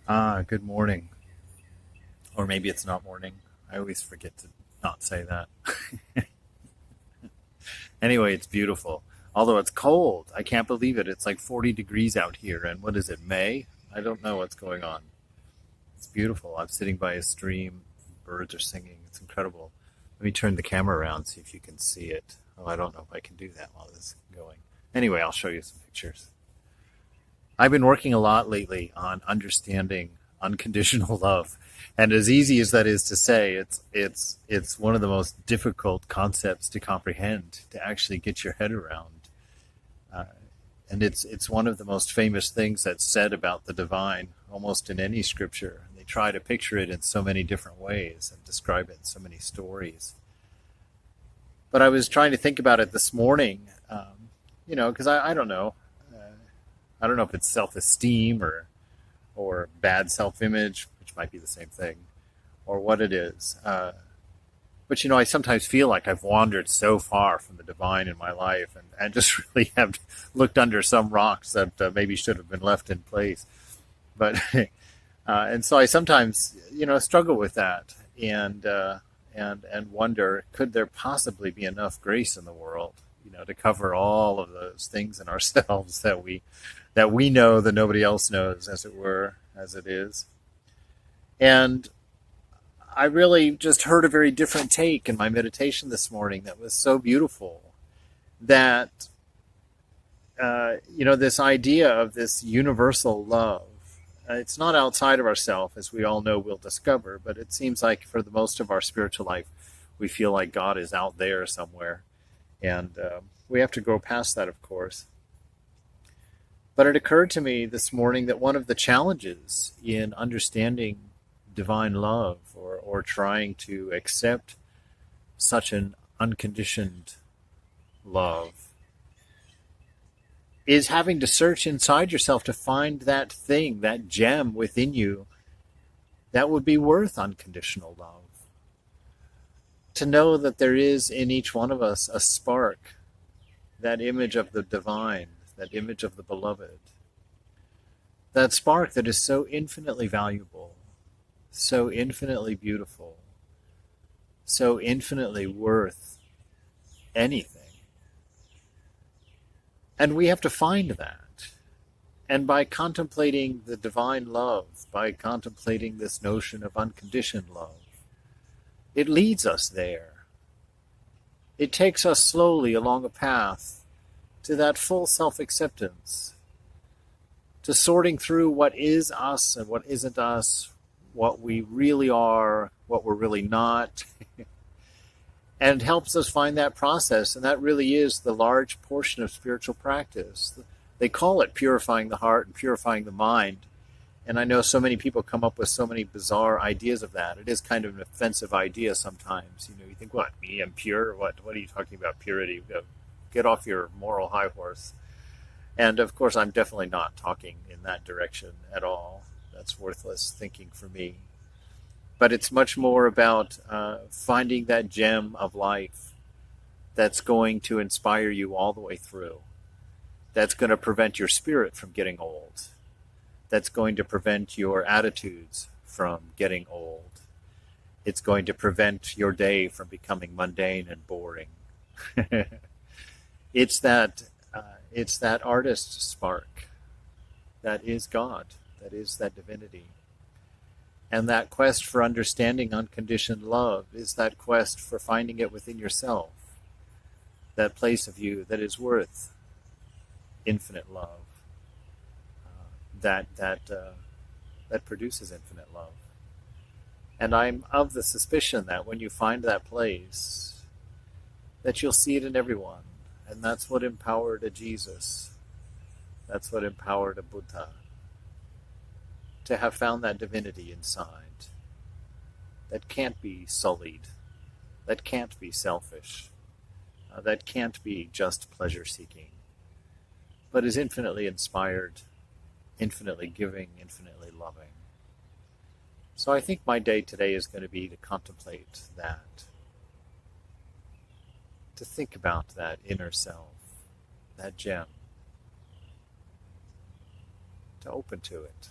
Good morning. Or maybe it's not morning. I always forget to not say that. Anyway, it's beautiful. Although it's cold. I can't believe it. It's like 40 degrees out here. And what is it, May? I don't know what's going on. It's beautiful. I'm sitting by a stream. Birds are singing. It's incredible. Let me turn the camera around, see if you can see it. Oh, I don't know if I can do that while this is going. Anyway, I'll show you some pictures. I've been working a lot lately on understanding unconditional love. And as easy as that is to say, it's one of the most difficult concepts to comprehend, to actually get your head around. Uh, and it's one of the most famous things that's said about the divine, almost in any scripture. They try to picture it in so many different ways and describe it in so many stories. But I was trying to think about it this morning, because I don't know. I don't know if it's self-esteem or bad self-image, which might be the same thing, or what it is. But I sometimes feel like I've wandered so far from the divine in my life, and just really have looked under some rocks that maybe should have been left in place. But and so I sometimes struggle with that, and wonder, could there possibly be enough grace in the world, to cover all of those things in ourselves that we know that nobody else knows, as it were, as it is. And I really just heard a very different take in my meditation this morning that was so beautiful that, this idea of this universal love, it's not outside of ourselves, as we all know we'll discover, but it seems like for the most of our spiritual life, we feel like God is out there somewhere. And we have to go past that, of course. But it occurred to me this morning that one of the challenges in understanding divine love, or trying to accept such an unconditioned love, is having to search inside yourself to find that thing, that gem within you that would be worth unconditional love. To know that there is in each one of us a spark, that image of the divine, that image of the beloved, that spark that is so infinitely valuable, so infinitely beautiful, so infinitely worth anything. And we have to find that. And by contemplating the divine love, by contemplating this notion of unconditioned love, it leads us there. It takes us slowly along a path to that full self-acceptance, to sorting through what is us and what isn't us, what we really are, what we're really not, and helps us find that process. And that really is the large portion of spiritual practice. They call it purifying the heart and purifying the mind. And I know so many people come up with so many bizarre ideas of that. It is kind of an offensive idea sometimes. You think, what, me, I'm pure? What are you talking about, purity? Get off your moral high horse. And of course, I'm definitely not talking in that direction at all. That's worthless thinking for me. But it's much more about finding that gem of life that's going to inspire you all the way through, that's going to prevent your spirit from getting old, that's going to prevent your attitudes from getting old. It's going to prevent your day from becoming mundane and boring. it's that it's that artist spark that is God, that is that divinity. And that quest for understanding unconditioned love is that quest for finding it within yourself, that place of you that is worth infinite love, that produces infinite love. And I'm of the suspicion that when you find that place, that you'll see it in everyone. And that's what empowered a Jesus. That's what empowered a Buddha. To have found that divinity inside, that can't be sullied, that can't be selfish, that can't be just pleasure-seeking, but is infinitely inspired, infinitely giving, infinitely loving. So I think my day today is going to be to contemplate that, to think about that inner self, that gem, to open to it,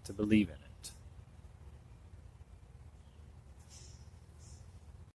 to believe in it.